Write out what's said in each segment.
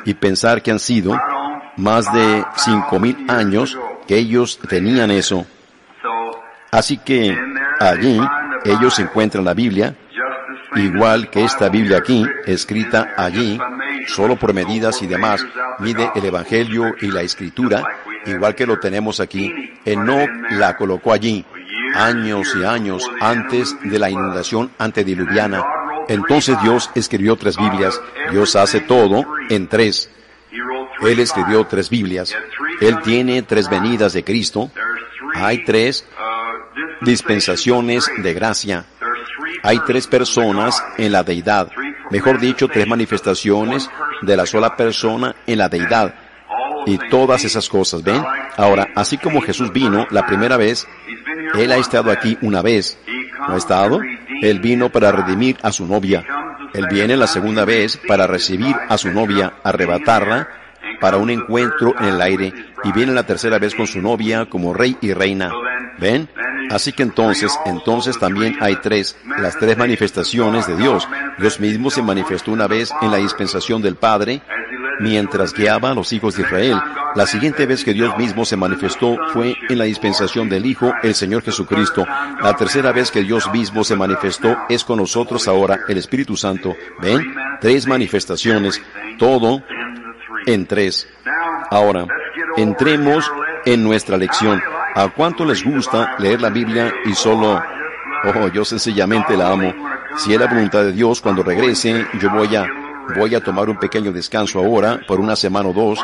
y pensar que han sido más de 5,000 años que ellos tenían eso. Así que allí ellos encuentran la Biblia, igual que esta Biblia aquí, escrita allí, solo por medidas y demás, mide el Evangelio y la Escritura, igual que lo tenemos aquí. Enoc la colocó allí, años y años antes de la inundación antediluviana. Entonces Dios escribió 3 Biblias. Dios hace todo en 3. Él escribió 3 Biblias. Él tiene 3 venidas de Cristo. Hay 3 dispensaciones de gracia. Hay 3 personas en la deidad. Mejor dicho, 3 manifestaciones de la sola persona en la deidad. Y todas esas cosas, ¿ven? Ahora, así como Jesús vino la primera vez, Él ha estado aquí una vez. ¿No ha estado? Él vino para redimir a su novia. Él viene la segunda vez para recibir a su novia, arrebatarla, para un encuentro en el aire. Y viene la tercera vez con su novia como rey y reina. ¿Ven? Así que entonces también hay 3, las 3 manifestaciones de Dios. Dios mismo se manifestó una vez en la dispensación del Padre, mientras guiaba a los hijos de Israel. La siguiente vez que Dios mismo se manifestó fue en la dispensación del Hijo, el Señor Jesucristo. La tercera vez que Dios mismo se manifestó es con nosotros ahora, el Espíritu Santo. ¿Ven? 3 manifestaciones, todo en 3. Ahora, entremos en nuestra lección. ¿A cuánto les gusta leer la Biblia y solo... yo sencillamente la amo. Si es la voluntad de Dios, cuando regrese, yo voy a tomar un pequeño descanso ahora, por una semana o 2.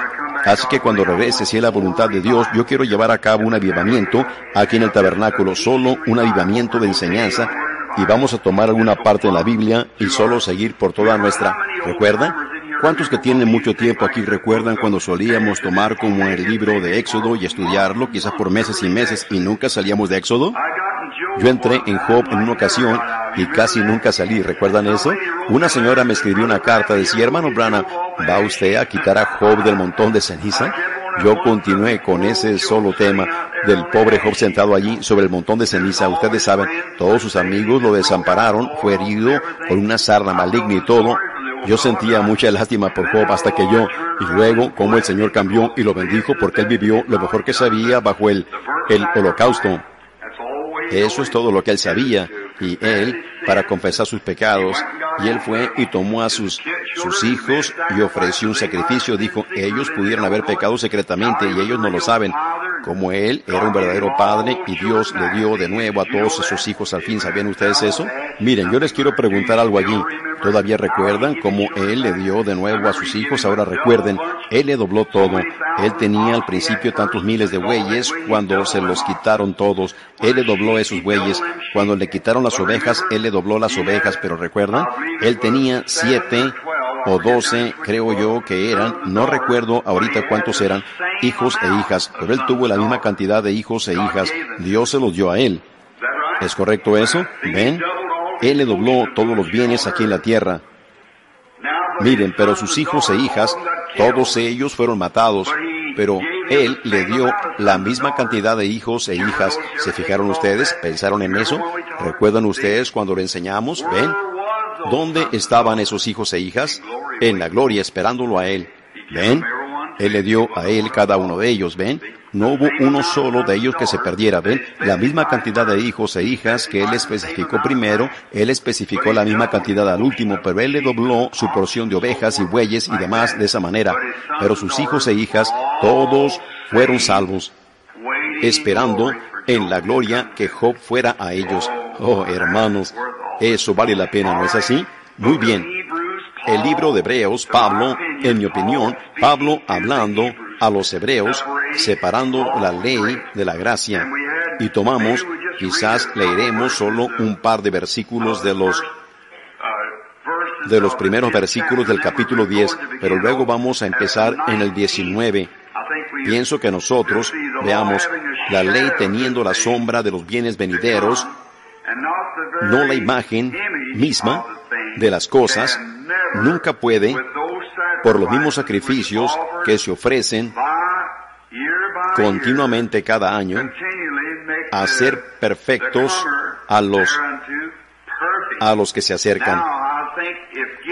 Así que cuando regrese, si es la voluntad de Dios, yo quiero llevar a cabo un avivamiento aquí en el tabernáculo, solo un avivamiento de enseñanza, y vamos a tomar alguna parte de la Biblia y solo seguir por toda nuestra... ¿Recuerdan? ¿Cuántos que tienen mucho tiempo aquí recuerdan cuando solíamos tomar como el libro de Éxodo y estudiarlo, quizás por meses y meses, y nunca salíamos de Éxodo? Yo entré en Job en una ocasión y casi nunca salí. ¿Recuerdan eso? Una señora me escribió una carta, decía: hermano Branham, ¿va usted a quitar a Job del montón de ceniza? Yo continué con ese solo tema del pobre Job sentado allí sobre el montón de ceniza. Ustedes saben, todos sus amigos lo desampararon, fue herido con una sarna maligna y todo. Yo sentía mucha lástima por Job hasta que y luego, como el Señor cambió y lo bendijo porque él vivió lo mejor que sabía bajo el holocausto. Eso es todo lo que él sabía. Y él, para confesar sus pecados, y él fue y tomó a sus hijos y ofreció un sacrificio. Dijo, ellos pudieron haber pecado secretamente y ellos no lo saben. Como él era un verdadero padre y Dios le dio de nuevo a todos esos hijos al fin. ¿Sabían ustedes eso? Miren, yo les quiero preguntar algo allí. ¿Todavía recuerdan cómo él le dio de nuevo a sus hijos? Ahora recuerden, él le dobló todo. Él tenía al principio tantos miles de bueyes, cuando se los quitaron todos, él le dobló esos bueyes. Cuando le quitaron las ovejas, él le dobló las ovejas, pero recuerdan, él tenía 7 o 12, creo yo que eran, no recuerdo ahorita cuántos eran, hijos e hijas, pero él tuvo la misma cantidad de hijos e hijas. Dios se los dio a él. ¿Es correcto eso? ¿Ven? Él le dobló todos los bienes aquí en la tierra. Miren, pero sus hijos e hijas, todos ellos fueron matados, pero él le dio la misma cantidad de hijos e hijas. ¿Se fijaron ustedes? ¿Pensaron en eso? ¿Recuerdan ustedes cuando lo enseñamos? ¿Ven? ¿Dónde estaban esos hijos e hijas? En la gloria, esperándolo a él. ¿Ven? Él le dio a él cada uno de ellos, ¿ven? No hubo uno solo de ellos que se perdiera, ¿ven? La misma cantidad de hijos e hijas que él especificó primero, él especificó la misma cantidad al último, pero él le dobló su porción de ovejas y bueyes y demás de esa manera. Pero sus hijos e hijas, todos fueron salvos, esperando en la gloria que Job fuera a ellos. Oh, hermanos, eso vale la pena, ¿no es así? Muy bien. El libro de Hebreos, Pablo, en mi opinión, Pablo hablando a los hebreos, separando la ley de la gracia. Y tomamos, quizás leeremos solo un par de versículos de los primeros versículos del capítulo 10, pero luego vamos a empezar en el 19. Pienso que nosotros veamos la ley teniendo la sombra de los bienes venideros, no la imagen misma de las cosas, nunca puede, por los mismos sacrificios que se ofrecen continuamente cada año, hacer perfectos a los que se acercan.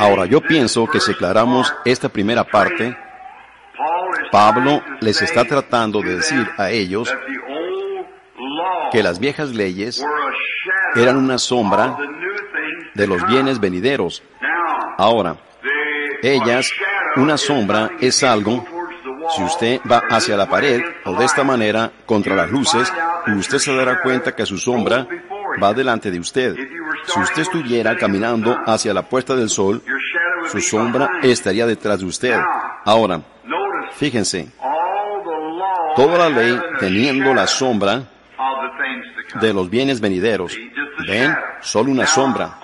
Ahora, yo pienso que si aclaramos esta primera parte, Pablo les está tratando de decir a ellos que las viejas leyes eran una sombra de los bienes venideros. Ahora, una sombra es algo, si usted va hacia la pared o de esta manera contra las luces, usted se dará cuenta que su sombra va delante de usted. Si usted estuviera caminando hacia la puesta del sol, su sombra estaría detrás de usted. Ahora, fíjense, toda la ley teniendo la sombra de los bienes venideros. ¿Ven? Solo una sombra.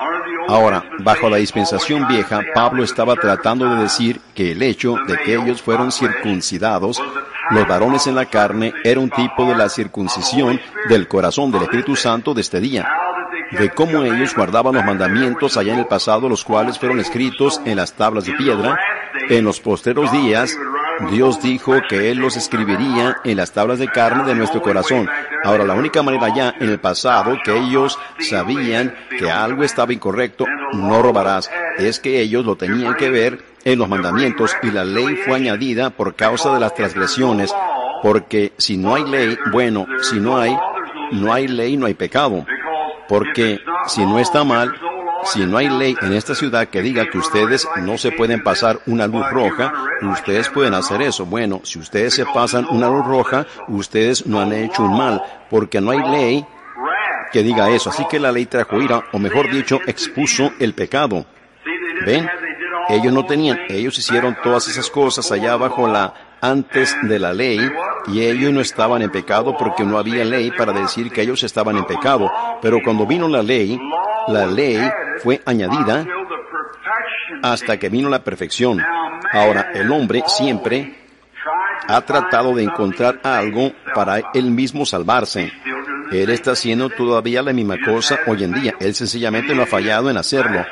Ahora, bajo la dispensación vieja, Pablo estaba tratando de decir que el hecho de que ellos fueron circuncidados, los varones en la carne, era un tipo de la circuncisión del corazón del Espíritu Santo de este día, de cómo ellos guardaban los mandamientos allá en el pasado, los cuales fueron escritos en las tablas de piedra. En los postreros días, Dios dijo que Él los escribiría en las tablas de carne de nuestro corazón. Ahora, la única manera ya en el pasado que ellos sabían que algo estaba incorrecto, no robarás, es que ellos lo tenían que ver en los mandamientos, y la ley fue añadida por causa de las transgresiones, porque si no hay ley, bueno, si no hay ley, no hay pecado, porque si no está mal, si no hay ley en esta ciudad que diga que ustedes no se pueden pasar una luz roja, ustedes pueden hacer eso. Bueno, si ustedes se pasan una luz roja, ustedes no han hecho un mal, porque no hay ley que diga eso. Así que la ley trajo ira, o mejor dicho, expuso el pecado. ¿Ven? Ellos no tenían, ellos hicieron todas esas cosas allá antes de la ley, y ellos no estaban en pecado porque no había ley para decir que ellos estaban en pecado. Pero cuando vino la ley fue añadida hasta que vino la perfección. Ahora, el hombre siempre ha tratado de encontrar algo para él mismo salvarse. Él está haciendo todavía la misma cosa hoy en día. Él sencillamente no ha fallado en hacerlo.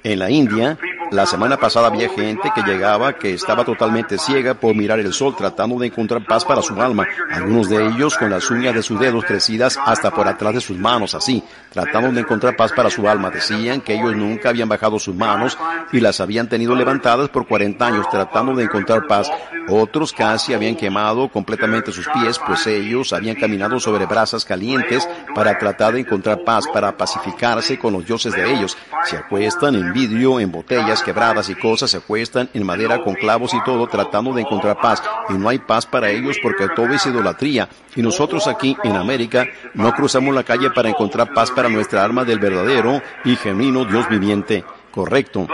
En la India, la semana pasada había gente que llegaba que estaba totalmente ciega por mirar el sol, tratando de encontrar paz para su alma. Algunos de ellos con las uñas de sus dedos crecidas hasta por atrás de sus manos, así, tratando de encontrar paz para su alma. Decían que ellos nunca habían bajado sus manos y las habían tenido levantadas por 40 años, tratando de encontrar paz. Otros casi habían quemado completamente sus pies, pues ellos habían caminado sobre brasas calientes para tratar de encontrar paz, para pacificarse con los dioses de ellos. Se acuestan en vidrio, en botellas quebradas y cosas, se acuestan en madera con clavos y todo, tratando de encontrar paz. Y no hay paz para ellos porque todo es idolatría. Y nosotros aquí en América no cruzamos la calle para encontrar paz para nuestra alma del verdadero y genuino Dios viviente. Correcto.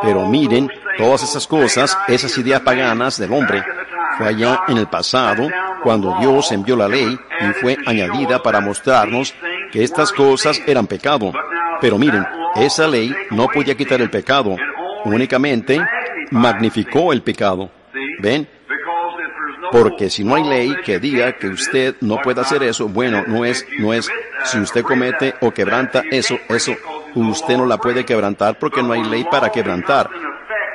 Pero miren, todas esas cosas, esas ideas paganas del hombre, fue allá en el pasado, cuando Dios envió la ley y fue añadida para mostrarnos que estas cosas eran pecado. Pero miren, esa ley no podía quitar el pecado, únicamente magnificó el pecado. ¿Ven? Porque si no hay ley que diga que usted no puede hacer eso, bueno, no es, si usted comete o quebranta eso, usted no la puede quebrantar porque no hay ley para quebrantar.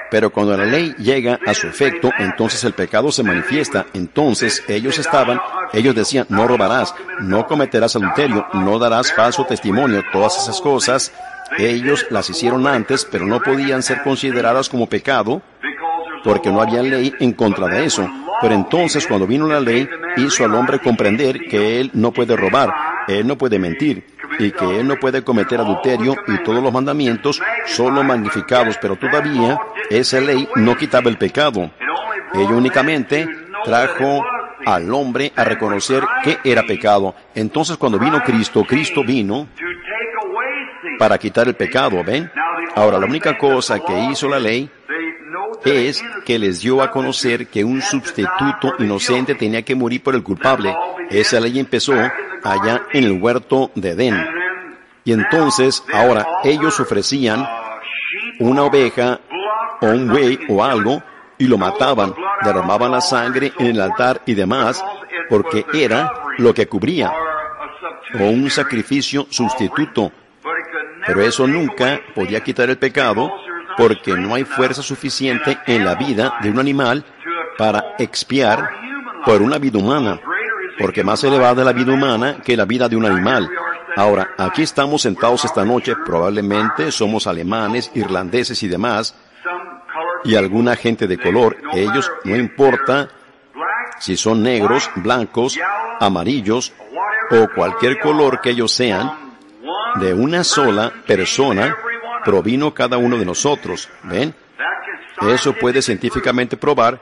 Pero cuando la ley llega a su efecto, entonces el pecado se manifiesta. Entonces ellos decían, no robarás, no cometerás adulterio, no darás falso testimonio. Todas esas cosas, ellos las hicieron antes, pero no podían ser consideradas como pecado, porque no había ley en contra de eso. Pero entonces cuando vino la ley, hizo al hombre comprender que él no puede robar, él no puede mentir, y que él no puede cometer adulterio, y todos los mandamientos solo magnificados, pero todavía esa ley no quitaba el pecado. Ella únicamente trajo al hombre a reconocer que era pecado. Entonces cuando vino Cristo vino para quitar el pecado, ¿ven? Ahora, la única cosa que hizo la ley es que les dio a conocer que un sustituto inocente tenía que morir por el culpable. Esa ley empezó allá en el huerto de Edén. Y entonces, ahora, ellos ofrecían una oveja o un buey o algo y lo mataban, derramaban la sangre en el altar y demás, porque era lo que cubría, o un sacrificio sustituto. Pero eso nunca podía quitar el pecado, porque no hay fuerza suficiente en la vida de un animal para expiar por una vida humana, porque más elevada es la vida humana que la vida de un animal. Ahora, aquí estamos sentados esta noche, probablemente somos alemanes, irlandeses y demás, y alguna gente de color. Ellos, no importa si son negros, blancos, amarillos o cualquier color que ellos sean, de una sola persona provino cada uno de nosotros. ¿Ven? Eso puede científicamente probar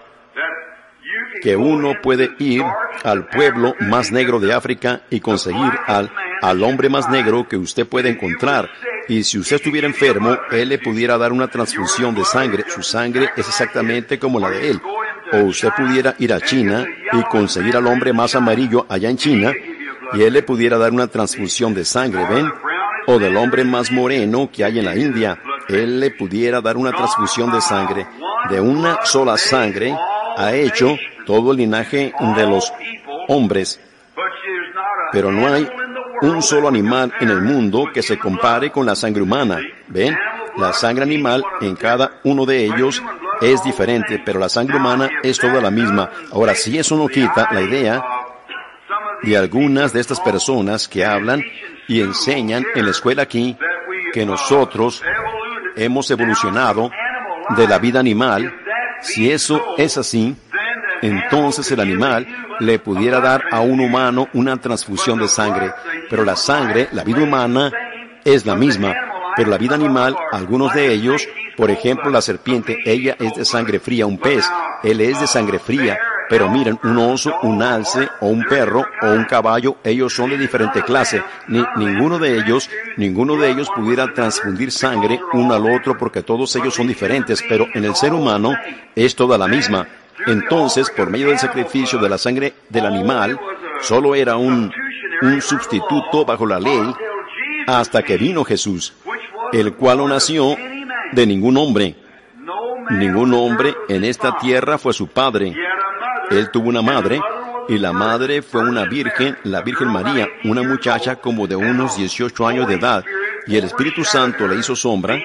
que uno puede ir al pueblo más negro de África y conseguir al hombre más negro que usted puede encontrar. Y si usted estuviera enfermo, él le pudiera dar una transfusión de sangre. Su sangre es exactamente como la de él. O usted pudiera ir a China y conseguir al hombre más amarillo allá en China, y él le pudiera dar una transfusión de sangre, ¿ven? O del hombre más moreno que hay en la India, él le pudiera dar una transfusión de sangre. De una sola sangre ha hecho todo el linaje de los hombres. Pero no hay un solo animal en el mundo que se compare con la sangre humana. ¿Ven? La sangre animal en cada uno de ellos es diferente, pero la sangre humana es toda la misma. Ahora, si eso no quita la idea de algunas de estas personas que hablan y enseñan en la escuela aquí que nosotros hemos evolucionado de la vida animal, si eso es así, entonces el animal le pudiera dar a un humano una transfusión de sangre. Pero la sangre, la vida humana, es la misma. Pero la vida animal, algunos de ellos, por ejemplo la serpiente, ella es de sangre fría, un pez, él es de sangre fría. Pero miren, un oso, un alce, o un perro, o un caballo, ellos son de diferente clase. Ninguno de ellos pudiera transfundir sangre uno al otro porque todos ellos son diferentes, pero en el ser humano es toda la misma. Entonces, por medio del sacrificio de la sangre del animal, solo era un sustituto bajo la ley hasta que vino Jesús, el cual no nació de ningún hombre. Ningún hombre en esta tierra fue su padre. Él tuvo una madre, y la madre fue una virgen, la Virgen María, una muchacha como de unos 18 años de edad, y el Espíritu Santo le hizo sombra,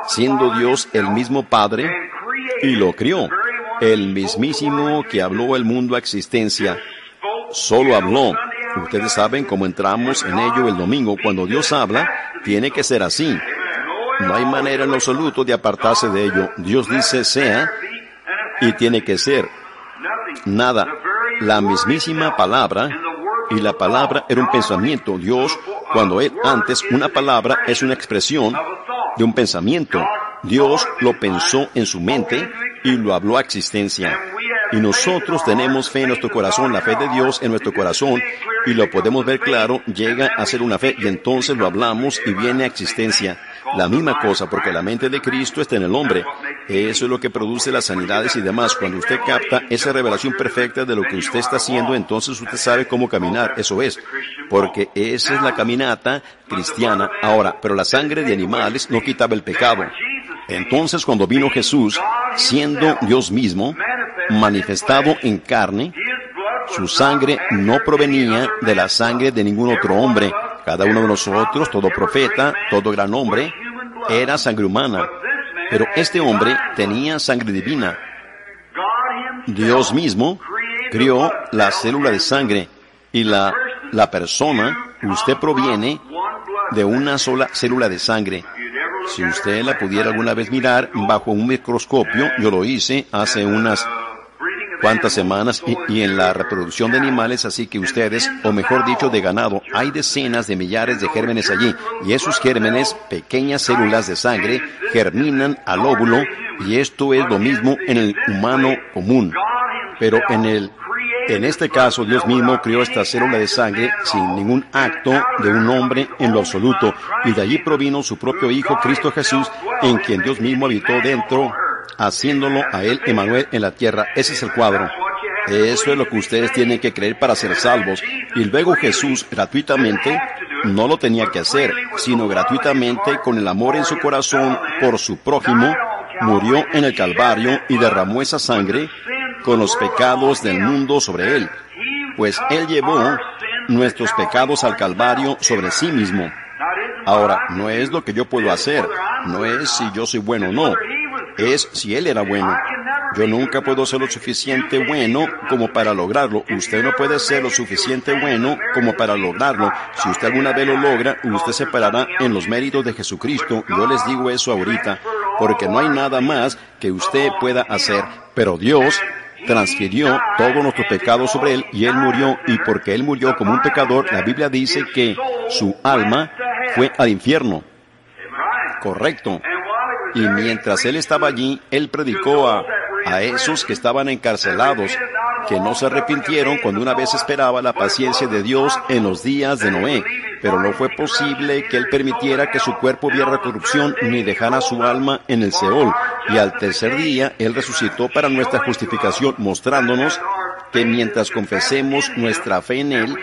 siendo Dios el mismo Padre, y lo crió. El mismísimo que habló el mundo a existencia, solo habló. Ustedes saben cómo entramos en ello el domingo. Cuando Dios habla, tiene que ser así. No hay manera en lo absoluto de apartarse de ello. Dios dice sea, y tiene que ser. Nada. La mismísima palabra, y la palabra era un pensamiento. Dios, cuando Él antes, una palabra es una expresión de un pensamiento. Dios lo pensó en su mente y lo habló a existencia. Y nosotros tenemos fe en nuestro corazón, la fe de Dios en nuestro corazón, y lo podemos ver claro, llega a ser una fe, y entonces lo hablamos y viene a existencia. La misma cosa, porque la mente de Cristo está en el hombre. Eso es lo que produce las sanidades y demás. Cuando usted capta esa revelación perfecta de lo que usted está haciendo, entonces usted sabe cómo caminar. Eso es, porque esa es la caminata cristiana. Ahora, pero la sangre de animales no quitaba el pecado. Entonces, cuando vino Jesús, siendo Dios mismo, manifestado en carne, su sangre no provenía de la sangre de ningún otro hombre. Cada uno de nosotros, todo profeta, todo gran hombre, era sangre humana. Pero este hombre tenía sangre divina. Dios mismo crió la célula de sangre, y la persona, usted proviene de una sola célula de sangre. Si usted la pudiera alguna vez mirar bajo un microscopio, yo lo hice hace unas cuantas semanas, y en la reproducción de animales, así que ustedes, o mejor dicho, de ganado, hay decenas de millares de gérmenes allí, y esos gérmenes, pequeñas células de sangre, germinan al óvulo, y esto es lo mismo en el humano común. Pero en este caso, Dios mismo crió esta célula de sangre sin ningún acto de un hombre en lo absoluto, y de allí provino su propio Hijo, Cristo Jesús, en quien Dios mismo habitó dentro, haciéndolo a Él Emmanuel en la tierra. Ese es el cuadro. Eso es lo que ustedes tienen que creer para ser salvos. Y luego Jesús, gratuitamente, no lo tenía que hacer, sino gratuitamente, con el amor en su corazón por su prójimo, murió en el Calvario y derramó esa sangre con los pecados del mundo sobre Él. Pues Él llevó nuestros pecados al Calvario sobre sí mismo. Ahora, no es lo que yo puedo hacer, no es si yo soy bueno o no, es si Él era bueno. Yo nunca puedo ser lo suficiente bueno como para lograrlo. Usted no puede ser lo suficiente bueno como para lograrlo. Si usted alguna vez lo logra, usted se parará en los méritos de Jesucristo. Yo les digo eso ahorita, porque no hay nada más que usted pueda hacer. Pero Dios transfirió todos nuestros pecados sobre Él y Él murió, y porque Él murió como un pecador, la Biblia dice que su alma fue al infierno. Correcto. Y mientras Él estaba allí, Él predicó a esos que estaban encarcelados, que no se arrepintieron cuando una vez esperaba la paciencia de Dios en los días de Noé. Pero no fue posible que Él permitiera que su cuerpo viera corrupción ni dejara su alma en el Seol. Y al tercer día, Él resucitó para nuestra justificación, mostrándonos que mientras confesemos nuestra fe en Él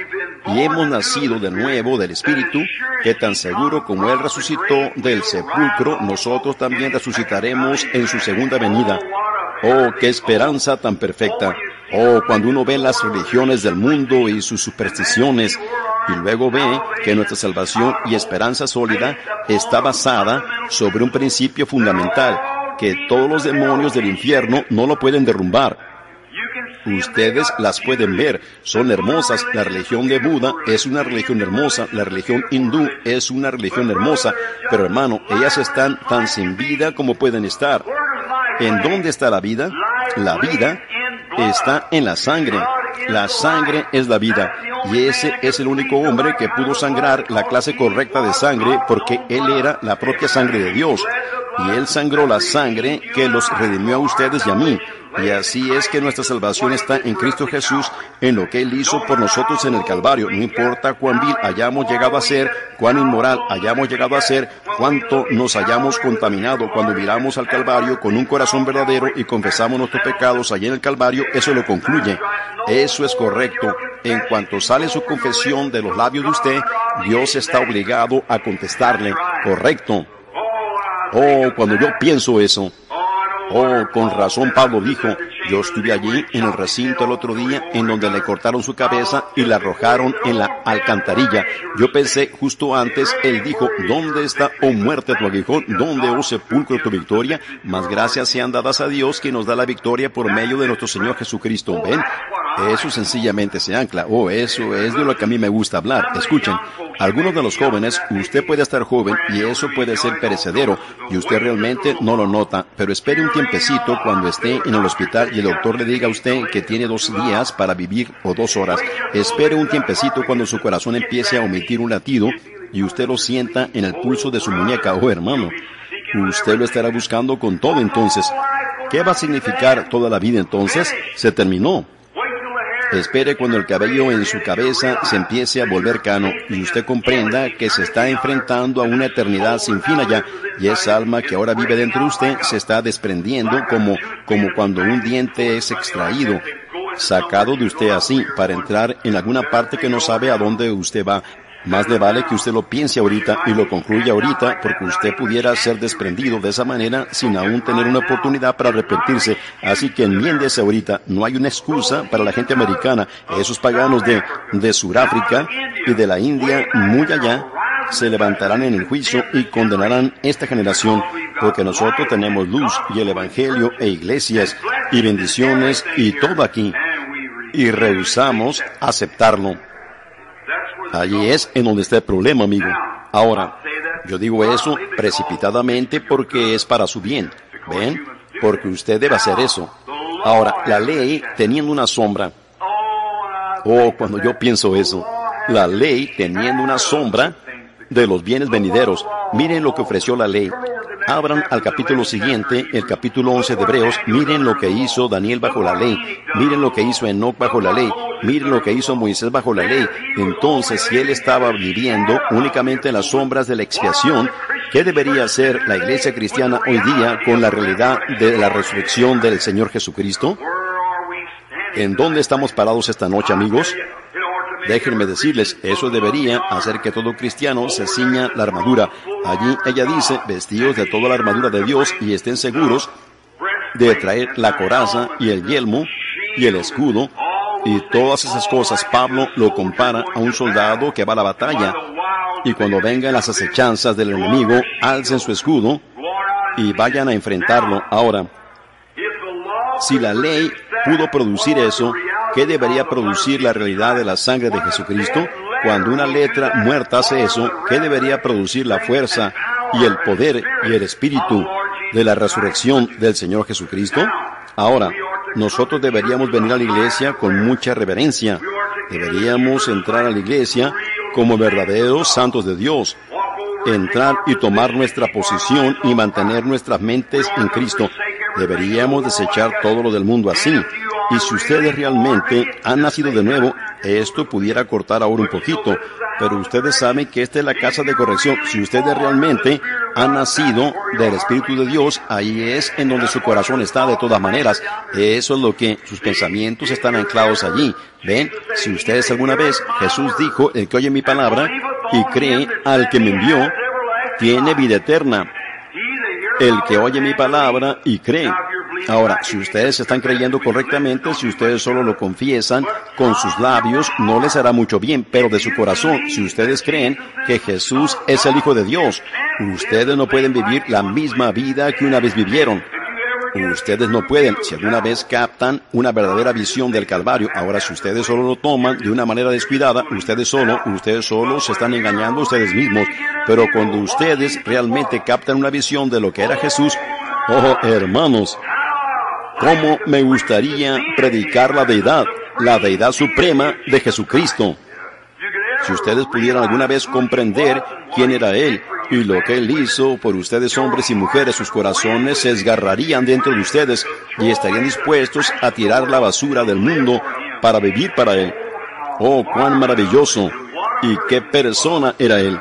y hemos nacido de nuevo del Espíritu, que tan seguro como Él resucitó del sepulcro, nosotros también resucitaremos en su segunda venida. ¡Oh, qué esperanza tan perfecta! Oh, cuando uno ve las religiones del mundo y sus supersticiones, y luego ve que nuestra salvación y esperanza sólida está basada sobre un principio fundamental, que todos los demonios del infierno no lo pueden derrumbar. Ustedes las pueden ver, son hermosas. La religión de Buda es una religión hermosa, la religión hindú es una religión hermosa, pero hermano, ellas están tan sin vida como pueden estar. ¿En dónde está la vida? La vida está en la sangre. La sangre es la vida, y ese es el único hombre que pudo sangrar la clase correcta de sangre, porque él era la propia sangre de Dios, y él sangró la sangre que los redimió a ustedes y a mí. Y así es que nuestra salvación está en Cristo Jesús, en lo que Él hizo por nosotros en el Calvario. No importa cuán vil hayamos llegado a ser, cuán inmoral hayamos llegado a ser, cuánto nos hayamos contaminado, cuando miramos al Calvario con un corazón verdadero y confesamos nuestros pecados allí en el Calvario, eso lo concluye. Eso es correcto. En cuanto sale su confesión de los labios de usted, Dios está obligado a contestarle. Correcto. Oh, cuando yo pienso eso. Oh, con razón Pablo dijo, yo estuve allí en el recinto el otro día en donde le cortaron su cabeza y la arrojaron en la alcantarilla. Yo pensé justo antes, él dijo, ¿dónde está, oh muerte, tu aguijón? ¿Dónde, oh sepulcro, tu victoria? Mas gracias sean dadas a Dios que nos da la victoria por medio de nuestro Señor Jesucristo. ¿Ven? Eso sencillamente se ancla. Oh, eso es de lo que a mí me gusta hablar. Escuchen, algunos de los jóvenes, usted puede estar joven y eso puede ser perecedero y usted realmente no lo nota, pero espere un tiempecito cuando esté en el hospital y el doctor le diga a usted que tiene 2 días para vivir o 2 horas. Espere un tiempecito cuando su corazón empiece a omitir un latido y usted lo sienta en el pulso de su muñeca. Oh, hermano, usted lo estará buscando con todo entonces. ¿Qué va a significar toda la vida entonces? Se terminó. Espere cuando el cabello en su cabeza se empiece a volver cano y usted comprenda que se está enfrentando a una eternidad sin fin allá, y esa alma que ahora vive dentro de usted se está desprendiendo como cuando un diente es extraído, sacado de usted así, para entrar en alguna parte que no sabe a dónde usted va. Más le vale que usted lo piense ahorita y lo concluya ahorita, porque usted pudiera ser desprendido de esa manera sin aún tener una oportunidad para arrepentirse. Así que enmiéndese ahorita. No hay una excusa para la gente americana. Esos paganos de Sudáfrica y de la India, muy allá, se levantarán en el juicio y condenarán esta generación, porque nosotros tenemos luz y el Evangelio e iglesias y bendiciones y todo aquí, y rehusamos aceptarlo. Allí es en donde está el problema, amigo. Ahora, yo digo eso precipitadamente porque es para su bien. ¿Ven? Porque usted debe hacer eso. Ahora, la ley teniendo una sombra. Oh, cuando yo pienso eso. La ley teniendo una sombra de los bienes venideros. Miren lo que ofreció la ley. Abran al capítulo siguiente, el capítulo 11 de Hebreos. Miren lo que hizo Daniel bajo la ley. Miren lo que hizo Enoc bajo la ley. Miren lo que hizo Moisés bajo la ley. Entonces, si él estaba viviendo únicamente en las sombras de la expiación, ¿qué debería hacer la iglesia cristiana hoy día con la realidad de la resurrección del Señor Jesucristo? ¿En dónde estamos parados esta noche, amigos? Déjenme decirles, eso debería hacer que todo cristiano se ciña la armadura. Allí ella dice, vestidos de toda la armadura de Dios y estén seguros de traer la coraza y el yelmo y el escudo y todas esas cosas. Pablo lo compara a un soldado que va a la batalla y cuando vengan las acechanzas del enemigo, alcen su escudo y vayan a enfrentarlo. Ahora, Si la ley pudo producir eso, ¿qué debería producir la realidad de la sangre de Jesucristo? Cuando una letra muerta hace eso, ¿qué debería producir la fuerza y el poder y el espíritu de la resurrección del Señor Jesucristo? Ahora, nosotros deberíamos venir a la iglesia con mucha reverencia. Deberíamos entrar a la iglesia como verdaderos santos de Dios. Entrar y tomar nuestra posición y mantener nuestras mentes en Cristo. Deberíamos desechar todo lo del mundo así. Y si ustedes realmente han nacido de nuevo, esto pudiera cortar ahora un poquito, pero ustedes saben que esta es la casa de corrección. Si ustedes realmente han nacido del Espíritu de Dios, ahí es en donde su corazón está de todas maneras. Eso es lo que sus pensamientos están anclados allí. ¿Ven? Si ustedes alguna vez, Jesús dijo, el que oye mi palabra y cree al que me envió, tiene vida eterna. El que oye mi palabra y cree. Ahora, si ustedes están creyendo correctamente, si ustedes solo lo confiesan con sus labios, no les hará mucho bien, pero de su corazón, si ustedes creen que Jesús es el Hijo de Dios, ustedes no pueden vivir la misma vida que una vez vivieron. Ustedes no pueden, si alguna vez captan una verdadera visión del Calvario. Ahora, si ustedes solo lo toman de una manera descuidada, ustedes solo se están engañando a ustedes mismos. Pero cuando ustedes realmente captan una visión de lo que era Jesús, oh, hermanos, cómo me gustaría predicar la deidad suprema de Jesucristo. Si ustedes pudieran alguna vez comprender quién era Él y lo que Él hizo por ustedes, hombres y mujeres, sus corazones se esgarrarían dentro de ustedes y estarían dispuestos a tirar la basura del mundo para vivir para Él. Oh, cuán maravilloso y qué persona era Él.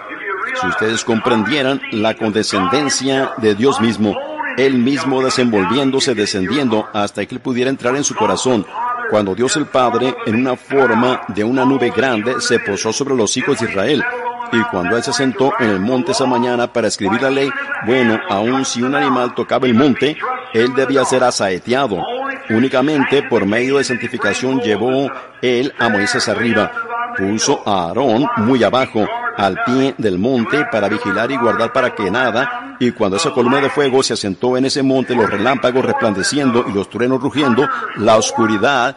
Si ustedes comprendieran la condescendencia de Dios mismo, Él mismo desenvolviéndose, descendiendo, hasta que Él pudiera entrar en su corazón. Cuando Dios el Padre, en una forma de una nube grande, se posó sobre los hijos de Israel. Y cuando Él se sentó en el monte esa mañana para escribir la ley, bueno, aun si un animal tocaba el monte, Él debía ser asaeteado. Únicamente por medio de santificación llevó Él a Moisés arriba. Puso a Aarón muy abajo, al pie del monte, para vigilar y guardar para que nada, y cuando esa columna de fuego se asentó en ese monte, los relámpagos resplandeciendo y los truenos rugiendo, la oscuridad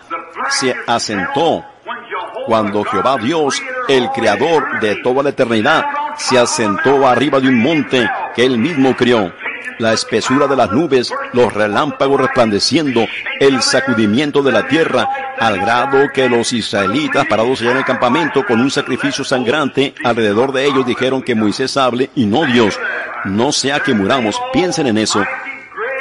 se asentó. Cuando Jehová Dios, el Creador de toda la eternidad, se asentó arriba de un monte que Él mismo crió. La espesura de las nubes, los relámpagos resplandeciendo, el sacudimiento de la tierra, al grado que los israelitas, parados allá en el campamento con un sacrificio sangrante, alrededor de ellos dijeron que Moisés hable y no Dios. No sea que muramos. Piensen en eso.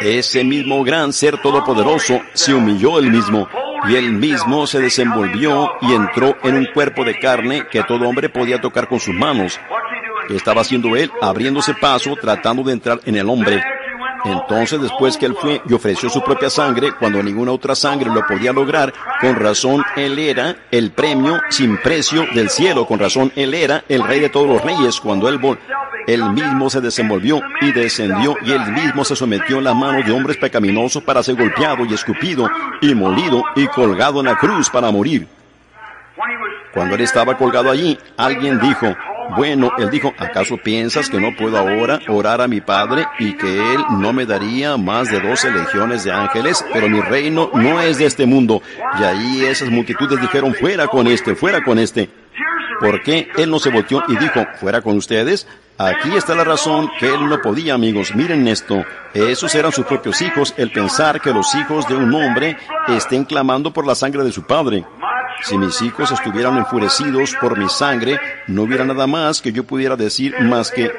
Ese mismo gran ser todopoderoso se humilló Él mismo, y Él mismo se desenvolvió y entró en un cuerpo de carne que todo hombre podía tocar con sus manos. ¿Qué estaba haciendo Él? Abriéndose paso, tratando de entrar en el hombre. Entonces, después que Él fue y ofreció su propia sangre, cuando ninguna otra sangre lo podía lograr, con razón Él era el premio sin precio del cielo. Con razón Él era el Rey de todos los reyes. Cuando Él mismo se desenvolvió y descendió, y Él mismo se sometió en las manos de hombres pecaminosos para ser golpeado y escupido y molido y colgado en la cruz para morir. Cuando Él estaba colgado allí, alguien dijo, bueno, Él dijo, ¿acaso piensas que no puedo ahora orar a mi Padre y que Él no me daría más de 12 legiones de ángeles? Pero mi reino no es de este mundo. Y ahí esas multitudes dijeron, fuera con este, fuera con este. ¿Por qué Él no se volteó y dijo, fuera con ustedes? Aquí está la razón que Él no podía, amigos. Miren esto. Esos eran sus propios hijos, el pensar que los hijos de un hombre estén clamando por la sangre de su padre. Si mis hijos estuvieran enfurecidos por mi sangre, no hubiera nada más que yo pudiera decir más que,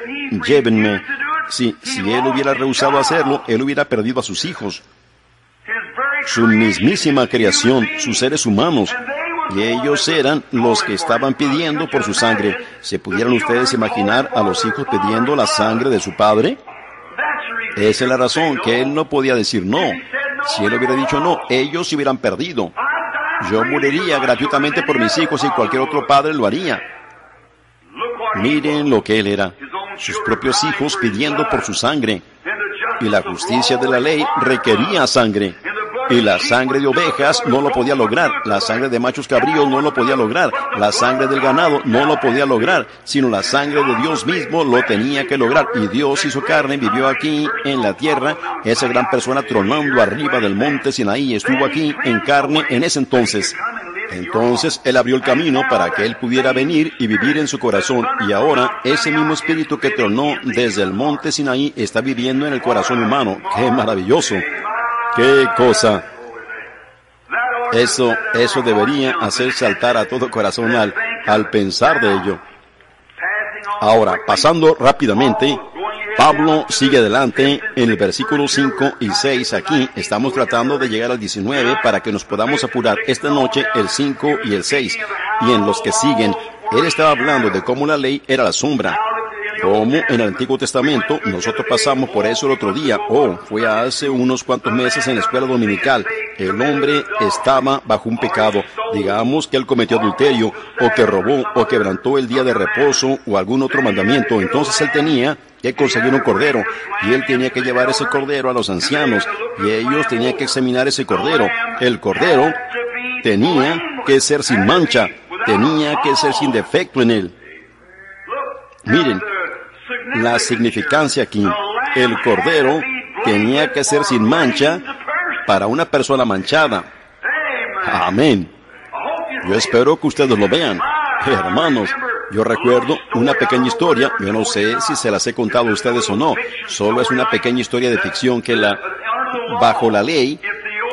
llévenme. Si Él hubiera rehusado hacerlo, Él hubiera perdido a sus hijos. Su mismísima creación, sus seres humanos. Y ellos eran los que estaban pidiendo por su sangre. ¿Se pudieran ustedes imaginar a los hijos pidiendo la sangre de su padre? Esa es la razón que Él no podía decir no. Si Él hubiera dicho no, ellos se hubieran perdido. Yo moriría gratuitamente por mis hijos y cualquier otro padre lo haría. Miren lo que Él era. Sus propios hijos pidiendo por su sangre. Y la justicia de la ley requería sangre. Y la sangre de ovejas no lo podía lograr, la sangre de machos cabríos no lo podía lograr, la sangre del ganado no lo podía lograr, sino la sangre de Dios mismo lo tenía que lograr. Y Dios hizo carne, vivió aquí en la tierra, esa gran persona tronando arriba del monte Sinaí, estuvo aquí en carne en ese entonces. Entonces Él abrió el camino para que Él pudiera venir y vivir en su corazón. Y ahora ese mismo espíritu que tronó desde el monte Sinaí está viviendo en el corazón humano. ¡Qué maravilloso! ¡Qué cosa! Eso debería hacer saltar a todo corazón al pensar de ello. Ahora, pasando rápidamente, Pablo sigue adelante en el versículo 5 y 6. Aquí estamos tratando de llegar al 19 para que nos podamos apurar esta noche el 5 y el 6. Y en los que siguen, él estaba hablando de cómo la ley era la sombra. Como en el Antiguo Testamento, nosotros pasamos por eso el otro día, fue hace unos cuantos meses en la escuela dominical. El hombre estaba bajo un pecado, digamos que él cometió adulterio, o que robó, o quebrantó el día de reposo, o algún otro mandamiento. Entonces él tenía que conseguir un cordero, y él tenía que llevar ese cordero a los ancianos, y ellos tenían que examinar ese cordero. El cordero tenía que ser sin mancha, tenía que ser sin defecto en él. Miren la significancia aquí. El cordero tenía que ser sin mancha para una persona manchada. Amén. Yo espero que ustedes lo vean. Hermanos, yo recuerdo una pequeña historia, yo no sé si se las he contado a ustedes o no, solo es una pequeña historia de ficción que bajo la ley,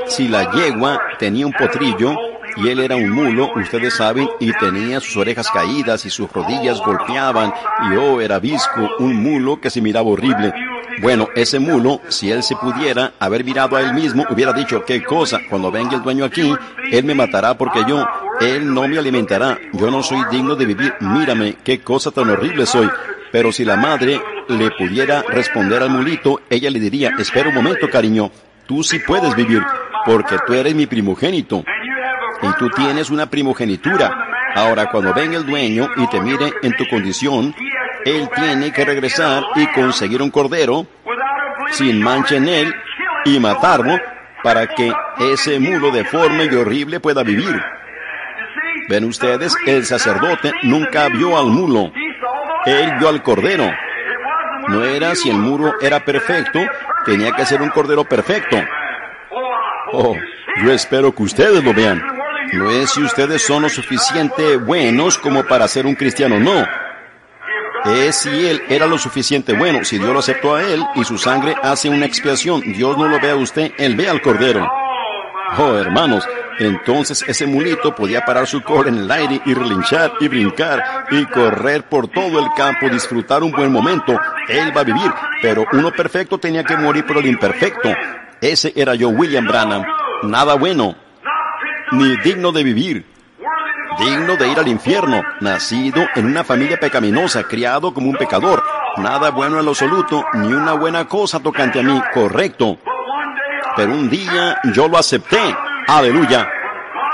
si la yegua tenía un potrillo, y él era un mulo, ustedes saben, y tenía sus orejas caídas y sus rodillas golpeaban, y era visco, un mulo que se miraba horrible. Bueno, ese mulo, si él se pudiera haber mirado a él mismo, hubiera dicho, ¿qué cosa? Cuando venga el dueño aquí, él me matará porque él no me alimentará, yo no soy digno de vivir, mírame, qué cosa tan horrible soy. Pero si la madre le pudiera responder al mulito, ella le diría, espera un momento, cariño, tú sí puedes vivir, porque tú eres mi primogénito. Y tú tienes una primogenitura. Ahora, cuando venga el dueño y te mire en tu condición, él tiene que regresar y conseguir un cordero sin mancha en él y matarlo para que ese mulo deforme y horrible pueda vivir. Ven ustedes, el sacerdote nunca vio al mulo. Él vio al cordero. No era si el mulo era perfecto, tenía que ser un cordero perfecto. Yo espero que ustedes lo vean. No es si ustedes son lo suficiente buenos como para ser un cristiano, no. Es si él era lo suficiente bueno, si Dios lo aceptó a él y su sangre hace una expiación. Dios no lo ve a usted, él ve al cordero. Hermanos, entonces ese mulito podía parar su cola en el aire y relinchar y brincar y correr por todo el campo, disfrutar un buen momento. Él va a vivir, pero uno perfecto tenía que morir por el imperfecto. Ese era yo, William Branham. Nada bueno, ni digno de vivir, digno de ir al infierno, nacido en una familia pecaminosa, criado como un pecador, nada bueno en lo absoluto, ni una buena cosa tocante a mí, correcto. Pero un día yo lo acepté, aleluya,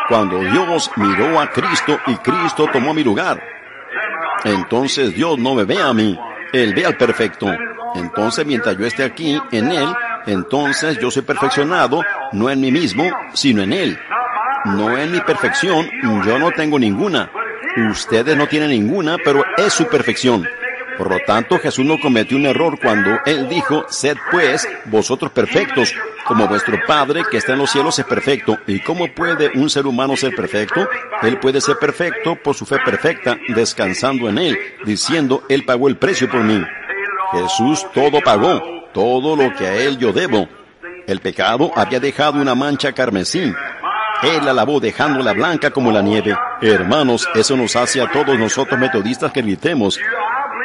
cuando Dios miró a Cristo y Cristo tomó mi lugar. Entonces Dios no me ve a mí, Él ve al perfecto. Entonces mientras yo esté aquí en Él, entonces yo soy perfeccionado, no en mí mismo, sino en Él. No en mi perfección, yo no tengo ninguna. Ustedes no tienen ninguna, pero es su perfección. Por lo tanto, Jesús no cometió un error cuando Él dijo, sed pues vosotros perfectos, como vuestro Padre que está en los cielos es perfecto. ¿Y cómo puede un ser humano ser perfecto? Él puede ser perfecto por su fe perfecta, descansando en Él, diciendo, Él pagó el precio por mí. Jesús todo pagó, todo lo que a Él yo debo. El pecado había dejado una mancha carmesí. Él la lavó dejándola blanca como la nieve. Hermanos, eso nos hace a todos nosotros metodistas que gritemos.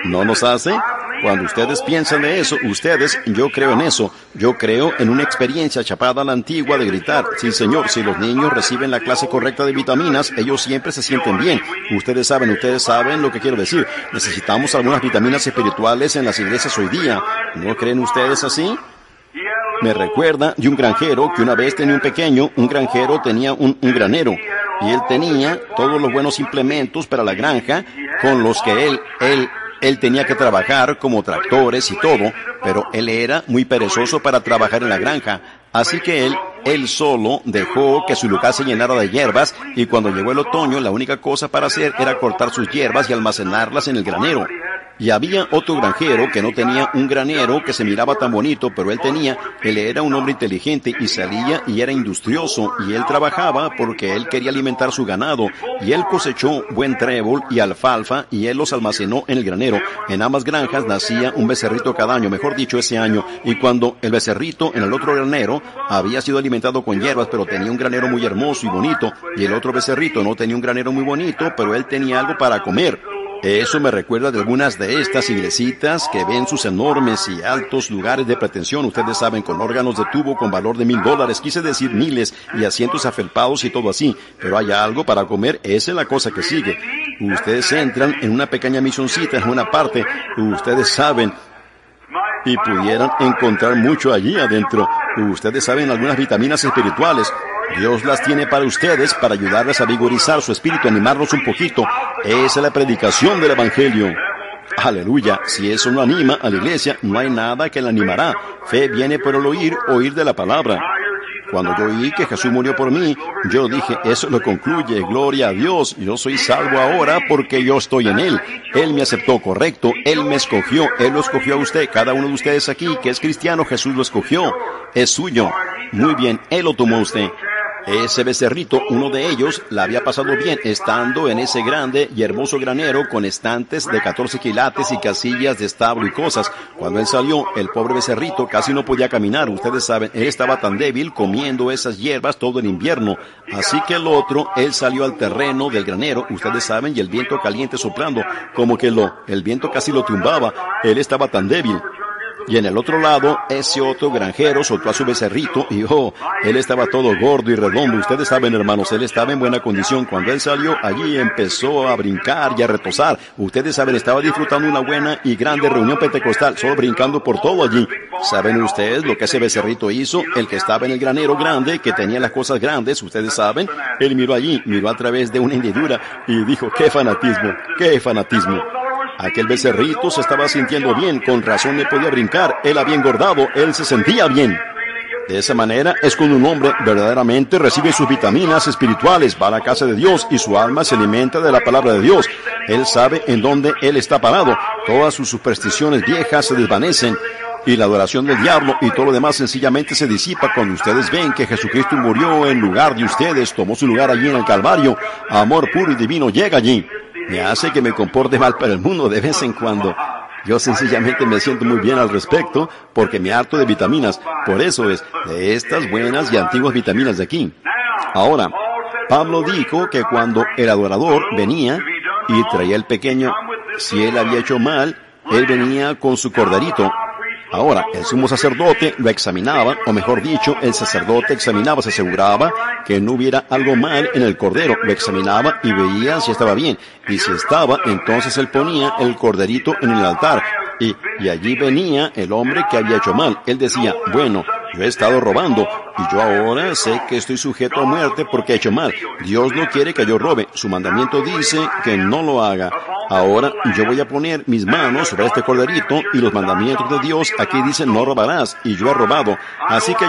¿No nos hace? Cuando ustedes piensan de eso, yo creo en eso. Yo creo en una experiencia chapada a la antigua de gritar. Sí, señor, si los niños reciben la clase correcta de vitaminas, ellos siempre se sienten bien. Ustedes saben lo que quiero decir. Necesitamos algunas vitaminas espirituales en las iglesias hoy día. ¿No creen ustedes así? Me recuerda de un granjero que una vez tenía un granjero tenía un granero, y él tenía todos los buenos implementos para la granja con los que él tenía que trabajar como tractores y todo, pero él era muy perezoso para trabajar en la granja. Así que él solo dejó que su lugar se llenara de hierbas, y cuando llegó el otoño, la única cosa para hacer era cortar sus hierbas y almacenarlas en el granero. Y había otro granjero que no tenía un granero que se miraba tan bonito, pero él era un hombre inteligente y salía y era industrioso, y él trabajaba porque él quería alimentar su ganado, y él cosechó buen trébol y alfalfa, y él los almacenó en el granero. En ambas granjas nacía un becerrito cada año, mejor dicho, ese año, y cuando el becerrito en el otro granero había sido alimentado con hierbas, pero tenía un granero muy hermoso y bonito, y el otro becerrito no tenía un granero muy bonito, pero él tenía algo para comer. Eso me recuerda de algunas de estas iglesitas que ven sus enormes y altos lugares de pretensión, ustedes saben, con órganos de tubo con valor de $1,000, quise decir miles, y asientos afelpados y todo así, pero hay algo para comer, esa es la cosa que sigue. Ustedes entran en una pequeña misioncita en una parte, ustedes saben, y pudieran encontrar mucho allí adentro. Ustedes saben, algunas vitaminas espirituales. Dios las tiene para ustedes, para ayudarles a vigorizar su espíritu, animarlos un poquito. Esa es la predicación del Evangelio. Aleluya. Si eso no anima a la iglesia, no hay nada que la animará. Fe viene por el oír de la palabra. Cuando yo oí que Jesús murió por mí, yo dije, eso lo concluye, gloria a Dios, yo soy salvo ahora porque yo estoy en Él. Él me aceptó, correcto, Él me escogió, Él lo escogió a usted, cada uno de ustedes aquí que es cristiano, Jesús lo escogió, es suyo. Muy bien, Él lo tomó a usted. Ese becerrito, uno de ellos, la había pasado bien estando en ese grande y hermoso granero con estantes de 14 quilates y casillas de establo y cosas. Cuando él salió, el pobre becerrito casi no podía caminar. Ustedes saben, él estaba tan débil comiendo esas hierbas todo el invierno. Así que el otro, él salió al terreno del granero, ustedes saben, y el viento caliente soplando, como que el viento casi lo tumbaba. Él estaba tan débil. Y en el otro lado, ese otro granjero soltó a su becerrito y él estaba todo gordo y redondo. Ustedes saben, hermanos, él estaba en buena condición. Cuando él salió, allí empezó a brincar y a retozar. Ustedes saben, estaba disfrutando una buena y grande reunión pentecostal, solo brincando por todo allí. ¿Saben ustedes lo que ese becerrito hizo? El que estaba en el granero grande, que tenía las cosas grandes, ustedes saben, él miró allí, miró a través de una hendidura y dijo, ¡qué fanatismo! ¡Qué fanatismo! Aquel becerrito se estaba sintiendo bien, con razón le podía brincar, él había engordado, él se sentía bien. De esa manera es cuando un hombre verdaderamente recibe sus vitaminas espirituales, va a la casa de Dios y su alma se alimenta de la palabra de Dios. Él sabe en dónde él está parado, todas sus supersticiones viejas se desvanecen. Y la adoración del diablo y todo lo demás sencillamente se disipa cuando ustedes ven que Jesucristo murió en lugar de ustedes, tomó su lugar allí en el Calvario. Amor puro y divino llega allí. Me hace que me comporte mal para el mundo de vez en cuando. Yo sencillamente me siento muy bien al respecto porque me harto de vitaminas. Por eso es, de estas buenas y antiguas vitaminas de aquí. Ahora, Pablo dijo que cuando el adorador venía y traía el pequeño, si él había hecho mal, él venía con su corderito. Ahora, el sumo sacerdote lo examinaba, o mejor dicho, el sacerdote examinaba, se aseguraba que no hubiera algo mal en el cordero, lo examinaba y veía si estaba bien, y si estaba, entonces él ponía el corderito en el altar, y allí venía el hombre que había hecho mal. Él decía, bueno, yo he estado robando, y yo ahora sé que estoy sujeto a muerte porque he hecho mal. Dios no quiere que yo robe, su mandamiento dice que no lo haga. Ahora yo voy a poner mis manos sobre este corderito, y los mandamientos de Dios aquí dicen no robarás, y yo he robado. Así que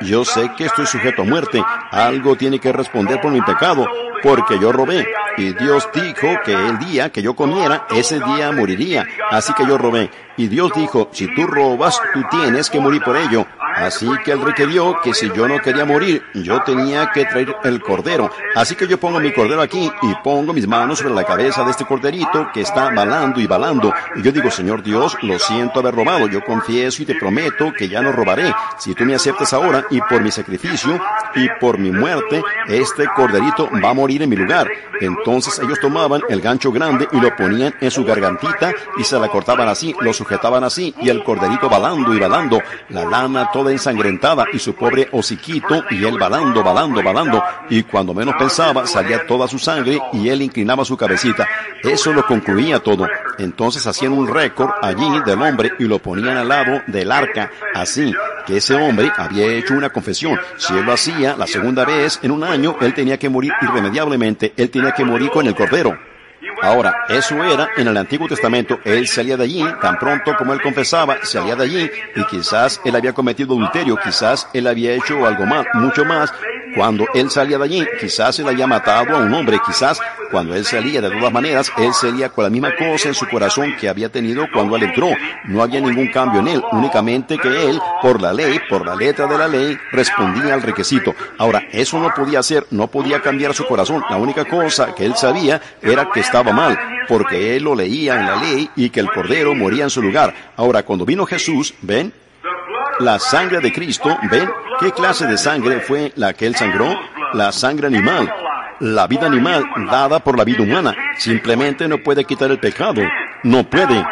yo sé que estoy sujeto a muerte. Algo tiene que responder por mi pecado, porque yo robé. Y Dios dijo que el día que yo comiera, ese día moriría. Así que yo robé. Y Dios dijo, si tú robas, tú tienes que morir por ello. Así que él requirió que si yo no quería morir, yo tenía que traer el cordero. Así que yo pongo mi cordero aquí y pongo mis manos sobre la cabeza de este corderito que está balando y balando. Y yo digo, Señor Dios, lo siento haber robado. Yo confieso y te prometo que ya no robaré. Si tú me aceptas ahora y por mi sacrificio y por mi muerte, este corderito va a morir en mi lugar. Entonces ellos tomaban el gancho grande y lo ponían en su gargantita y se la cortaban así, lo sujetaban así, y el corderito balando y balando, la lana toda ensangrentada y su pobre hociquito, y él balando, balando, balando, y cuando menos pensaba salía toda su sangre y él inclinaba su cabecita. Eso lo concluía todo. Entonces hacían un récord allí del hombre y lo ponían al lado del arca, así que ese hombre había hecho una confesión. Si él lo hacía la segunda vez en un año, él tenía que morir irremediablemente, él tenía que morir con el cordero. Ahora, eso era en el Antiguo Testamento. Él salía de allí, tan pronto como él confesaba, salía de allí, y quizás él había cometido adulterio, quizás él había hecho algo mal, mucho más. Cuando él salía de allí, quizás él había matado a un hombre, quizás cuando él salía, de todas maneras, él salía con la misma cosa en su corazón que había tenido cuando él entró. No había ningún cambio en él, únicamente que él, por la ley, por la letra de la ley, respondía al requisito. Ahora, eso no podía hacer, no podía cambiar su corazón. La única cosa que él sabía era que estaba mal, porque él lo leía en la ley y que el Cordero moría en su lugar. Ahora, cuando vino Jesús, ¿ven? La sangre de Cristo, ¿ven? ¿Qué clase de sangre fue la que él sangró? La sangre animal. La vida animal dada por la vida humana. Simplemente no puede quitar el pecado. No puede.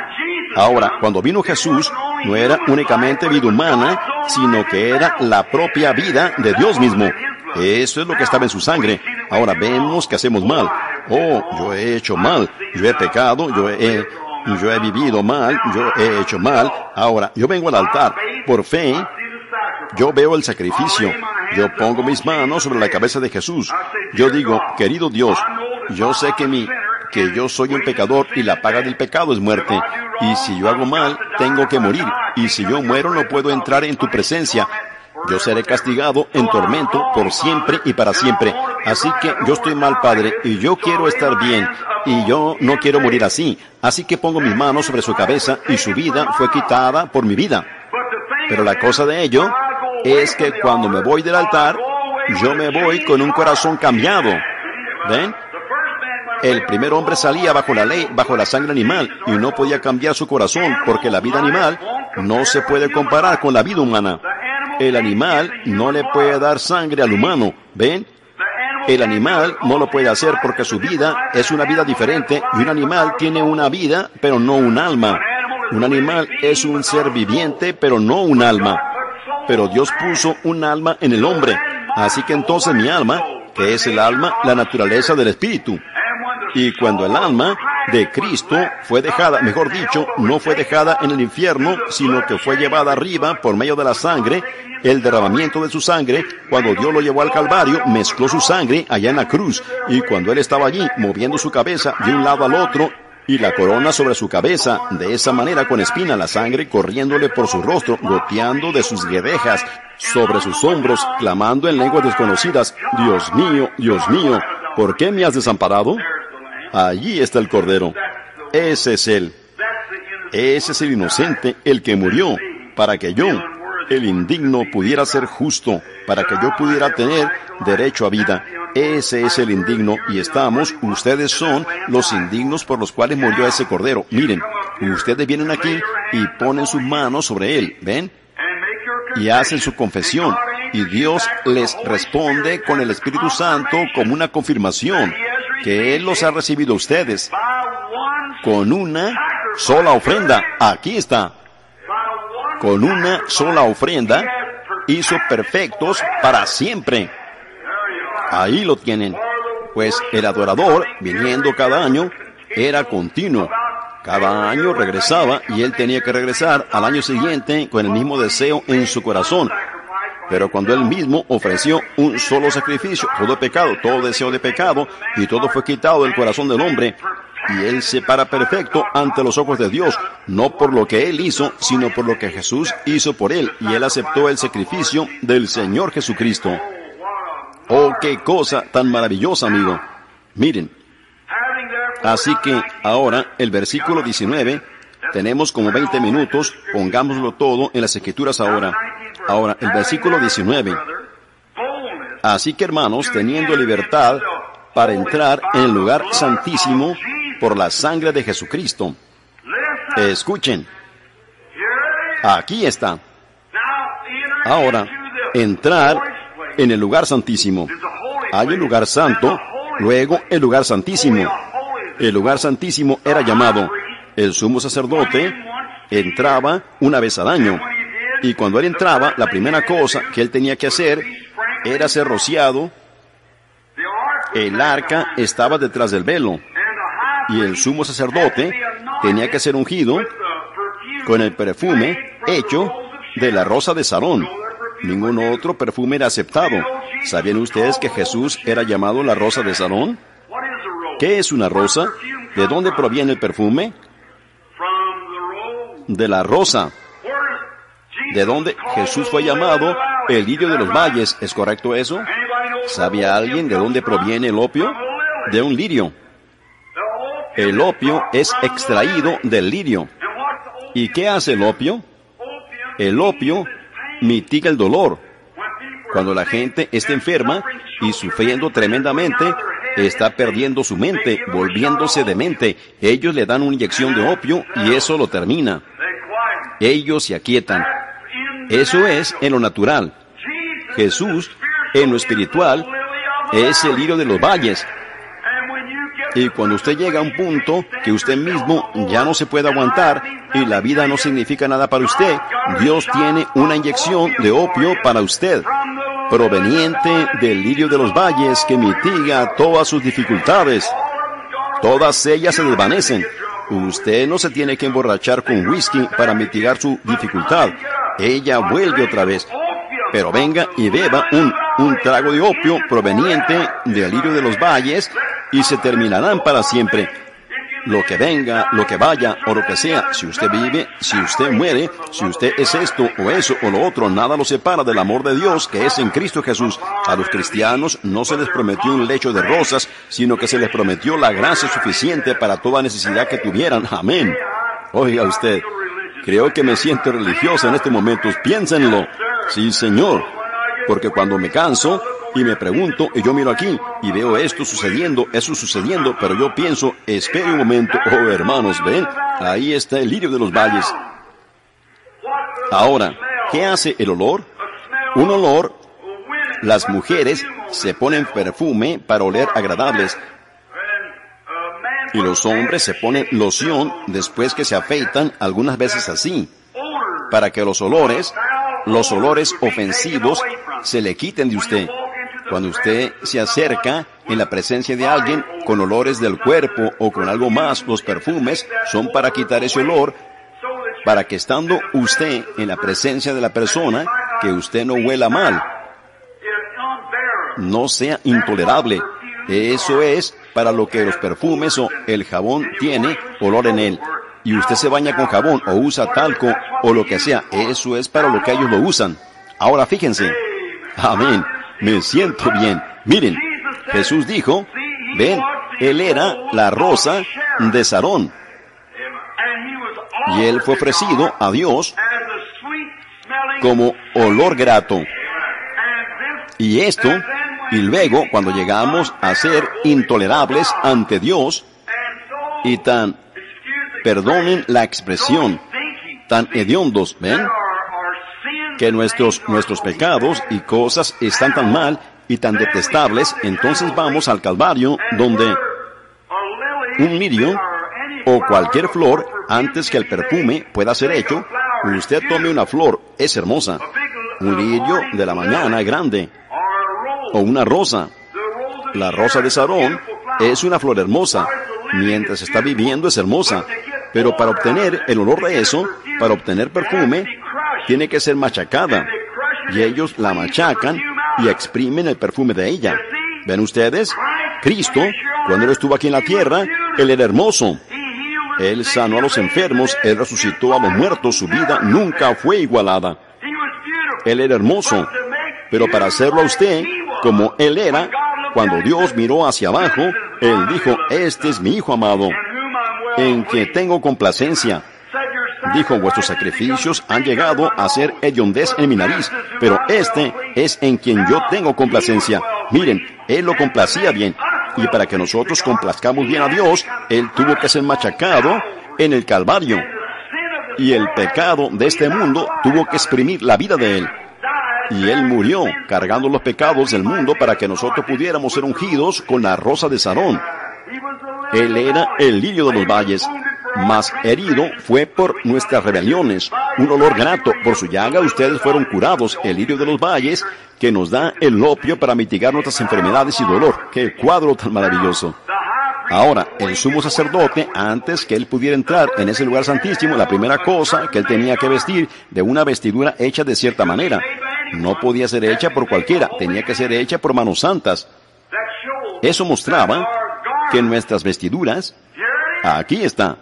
Ahora, cuando vino Jesús, no era únicamente vida humana, sino que era la propia vida de Dios mismo. Eso es lo que estaba en su sangre. Ahora vemos que hacemos mal. Oh, yo he hecho mal. Yo he pecado. Yo he vivido mal. Yo he hecho mal. Ahora, yo vengo al altar. Por fe, yo veo el sacrificio. Yo pongo mis manos sobre la cabeza de Jesús. Yo digo, querido Dios, yo sé que yo soy un pecador y la paga del pecado es muerte. Y si yo hago mal, tengo que morir. Y si yo muero, no puedo entrar en tu presencia. Yo seré castigado en tormento por siempre y para siempre. Así que yo estoy mal, Padre, y yo quiero estar bien. Y yo no quiero morir así. Así que pongo mis manos sobre su cabeza y su vida fue quitada por mi vida. Pero la cosa de ello es que cuando me voy del altar, yo me voy con un corazón cambiado. ¿Ven? El primer hombre salía bajo la ley, bajo la sangre animal, y no podía cambiar su corazón, porque la vida animal no se puede comparar con la vida humana. El animal no le puede dar sangre al humano. ¿Ven? El animal no lo puede hacer porque su vida es una vida diferente, y un animal tiene una vida, pero no un alma. Un animal es un ser viviente, pero no un alma. Pero Dios puso un alma en el hombre. Así que entonces mi alma, que es el alma, la naturaleza del Espíritu. Y cuando el alma de Cristo fue dejada, mejor dicho, no fue dejada en el infierno, sino que fue llevada arriba por medio de la sangre, el derramamiento de su sangre, cuando Dios lo llevó al Calvario, mezcló su sangre allá en la cruz. Y cuando Él estaba allí, moviendo su cabeza de un lado al otro, y la corona sobre su cabeza, de esa manera con espina, la sangre corriéndole por su rostro, goteando de sus guedejas, sobre sus hombros, clamando en lenguas desconocidas, Dios mío, ¿por qué me has desamparado? Allí está el Cordero. Ese es Él. Ese es el inocente, el que murió, para que yo, el indigno, pudiera ser justo, para que yo pudiera tener derecho a vida. Ese es el indigno, y ustedes son los indignos por los cuales murió ese Cordero. Miren, ustedes vienen aquí y ponen sus manos sobre Él, ¿ven? Y hacen su confesión, y Dios les responde con el Espíritu Santo como una confirmación, que Él los ha recibido a ustedes, con una sola ofrenda. Aquí está. Con una sola ofrenda, hizo perfectos para siempre. Ahí lo tienen. Pues el adorador, viniendo cada año, era continuo. Cada año regresaba y él tenía que regresar al año siguiente con el mismo deseo en su corazón. Pero cuando él mismo ofreció un solo sacrificio, todo pecado, todo deseo de pecado, y todo fue quitado del corazón del hombre, y él se para perfecto ante los ojos de Dios, no por lo que él hizo, sino por lo que Jesús hizo por él, y él aceptó el sacrificio del Señor Jesucristo. ¡Oh, qué cosa tan maravillosa, amigo! Miren. Así que ahora, el versículo 19, tenemos como 20 minutos, pongámoslo todo en las Escrituras ahora. Ahora, el versículo 19. Así que, hermanos, teniendo libertad para entrar en el lugar santísimo por la sangre de Jesucristo. Escuchen. Aquí está. Ahora, entrar en el lugar santísimo. Hay el lugar santo, luego el lugar santísimo. El lugar santísimo era llamado. El sumo sacerdote entraba una vez al año. Y cuando él entraba, la primera cosa que él tenía que hacer era ser rociado. El arca estaba detrás del velo. Y el sumo sacerdote tenía que ser ungido con el perfume hecho de la rosa de Sarón. Ningún otro perfume era aceptado. ¿Sabían ustedes que Jesús era llamado la rosa de Sarón? ¿Qué es una rosa? ¿De dónde proviene el perfume? De la rosa. ¿De dónde Jesús fue llamado el lirio de los valles? ¿Es correcto eso? ¿Sabe alguien de dónde proviene el opio? De un lirio. El opio es extraído del lirio. ¿Y qué hace el opio? El opio mitiga el dolor. Cuando la gente está enferma y sufriendo tremendamente, está perdiendo su mente, volviéndose demente, ellos le dan una inyección de opio y eso lo termina. Ellos se aquietan. Eso es en lo natural. Jesús, en lo espiritual, es el lirio de los valles. Y cuando usted llega a un punto que usted mismo ya no se puede aguantar y la vida no significa nada para usted, Dios tiene una inyección de opio para usted, proveniente del lirio de los valles que mitiga todas sus dificultades. Todas ellas se desvanecen. Usted no se tiene que emborrachar con whisky para mitigar su dificultad. Ella vuelve otra vez. Pero venga y beba un trago de opio proveniente del lirio de los valles y se terminarán para siempre. Lo que venga, lo que vaya o lo que sea, si usted vive, si usted muere, si usted es esto o eso o lo otro, nada lo separa del amor de Dios que es en Cristo Jesús. A los cristianos no se les prometió un lecho de rosas, sino que se les prometió la gracia suficiente para toda necesidad que tuvieran. Amén. Oiga usted, creo que me siento religioso en estos momentos. Piénsenlo. Sí, Señor. Porque cuando me canso y me pregunto, y yo miro aquí y veo esto sucediendo, eso sucediendo, pero yo pienso, espere un momento, oh hermanos, ven, ahí está el lirio de los valles. Ahora, ¿qué hace el olor? Un olor, las mujeres se ponen perfume para oler agradables, y los hombres se ponen loción después que se afeitan, algunas veces así, para que los olores ofensivos se le quiten de usted. Cuando usted se acerca en la presencia de alguien con olores del cuerpo o con algo más, los perfumes son para quitar ese olor, para que estando usted en la presencia de la persona, que usted no huela mal, no sea intolerable. Eso es para lo que los perfumes o el jabón tiene olor en él. Y usted se baña con jabón o usa talco o lo que sea, eso es para lo que ellos lo usan. Ahora fíjense. Amén. Me siento bien. Miren, Jesús dijo, ven, Él era la rosa de Sarón. Y Él fue ofrecido a Dios como olor grato. Y esto, y luego cuando llegamos a ser intolerables ante Dios, y tan, perdonen la expresión, tan hediondos, ¿ven? Que nuestros pecados y cosas están tan mal y tan detestables, entonces vamos al Calvario, donde un lirio o cualquier flor, antes que el perfume pueda ser hecho, usted tome una flor, es hermosa, un lirio de la mañana grande, o una rosa. La rosa de Sarón es una flor hermosa, mientras está viviendo es hermosa, pero para obtener el olor de eso, para obtener perfume, tiene que ser machacada, y ellos la machacan y exprimen el perfume de ella. ¿Ven ustedes? Cristo, cuando Él estuvo aquí en la tierra, Él era hermoso. Él sanó a los enfermos, Él resucitó a los muertos, su vida nunca fue igualada. Él era hermoso, pero para hacerlo a usted, como Él era, cuando Dios miró hacia abajo, Él dijo, este es mi Hijo amado, en que tengo complacencia. Dijo, vuestros sacrificios han llegado a ser hediondez en mi nariz, pero este es en quien yo tengo complacencia. Miren, Él lo complacía bien, y para que nosotros complazcamos bien a Dios, Él tuvo que ser machacado en el Calvario. Y el pecado de este mundo tuvo que exprimir la vida de Él. Y Él murió cargando los pecados del mundo para que nosotros pudiéramos ser ungidos con la rosa de Sarón. Él era el lirio de los valles, mas herido fue por nuestras rebeliones. Un olor grato, por su llaga ustedes fueron curados. El lirio de los valles que nos da el opio para mitigar nuestras enfermedades y dolor. ¡Qué cuadro tan maravilloso! Ahora, el sumo sacerdote, antes que él pudiera entrar en ese lugar santísimo, la primera cosa que él tenía que vestir de una vestidura hecha de cierta manera. No podía ser hecha por cualquiera, tenía que ser hecha por manos santas. Eso mostraba que nuestras vestiduras Aquí está.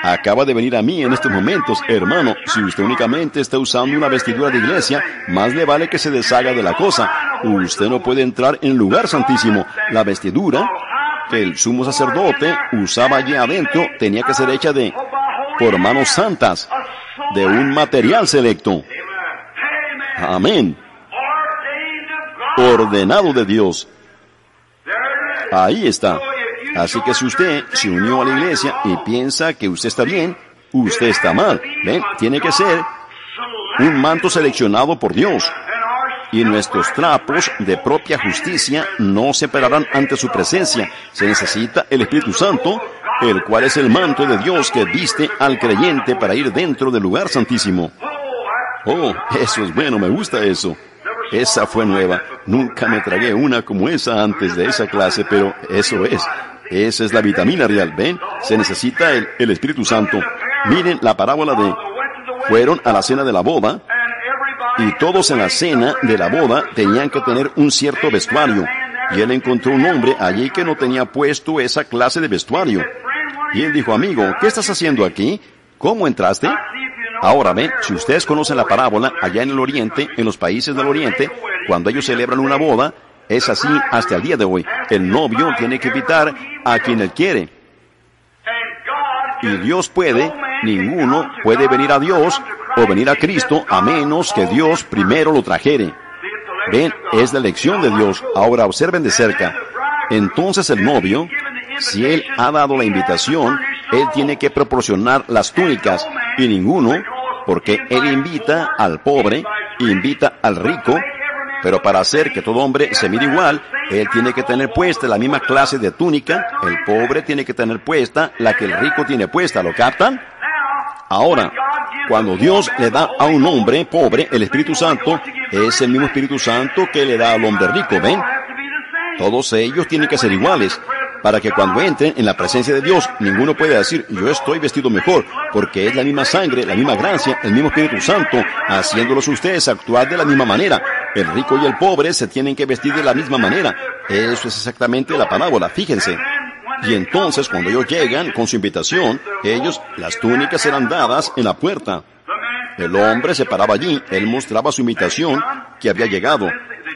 Acaba de venir a mí en estos momentos, hermano. Si usted únicamente está usando una vestidura de iglesia, más le vale que se deshaga de la cosa. Usted no puede entrar en el lugar santísimo. La vestidura que el sumo sacerdote usaba allí adentro tenía que ser hecha por manos santas, de un material selecto. Amén. Ordenado de Dios. Ahí está. Así que si usted se unió a la iglesia y piensa que usted está bien, usted está mal. ¿Ven? Tiene que ser un manto seleccionado por Dios. Y nuestros trapos de propia justicia no se pararán ante su presencia. Se necesita el Espíritu Santo, el cual es el manto de Dios que viste al creyente para ir dentro del lugar santísimo. Oh, eso es bueno, me gusta eso. Esa fue nueva. Nunca me tragué una como esa antes de esa clase, pero eso es. Esa es la vitamina real, ¿ven? Se necesita el Espíritu Santo. Miren la parábola de... Fueron a la cena de la boda, y todos en la cena de la boda tenían que tener un cierto vestuario. Y él encontró un hombre allí que no tenía puesto esa clase de vestuario. Y él dijo, amigo, ¿qué estás haciendo aquí? ¿Cómo entraste? Ahora, ven, si ustedes conocen la parábola, allá en el Oriente, en los países del Oriente, cuando ellos celebran una boda, es así hasta el día de hoy. El novio tiene que invitar a quien él quiere. Y Dios puede, ninguno puede venir a Dios o venir a Cristo a menos que Dios primero lo trajere. Ven, es la elección de Dios. Ahora observen de cerca. Entonces el novio, si él ha dado la invitación, él tiene que proporcionar las túnicas, y ninguno, porque él invita al pobre, invita al rico, pero para hacer que todo hombre se mire igual, él tiene que tener puesta la misma clase de túnica, el pobre tiene que tener puesta la que el rico tiene puesta, ¿lo captan? Ahora, cuando Dios le da a un hombre pobre el Espíritu Santo, es el mismo Espíritu Santo que le da al hombre rico, ¿ven? Todos ellos tienen que ser iguales, para que cuando entren en la presencia de Dios, ninguno puede decir, yo estoy vestido mejor, porque es la misma sangre, la misma gracia, el mismo Espíritu Santo, haciéndolos ustedes actuar de la misma manera. El rico y el pobre se tienen que vestir de la misma manera. Eso es exactamente la parábola, fíjense. Y entonces, cuando ellos llegan con su invitación, las túnicas eran dadas en la puerta. El hombre se paraba allí, él mostraba su invitación, que había llegado,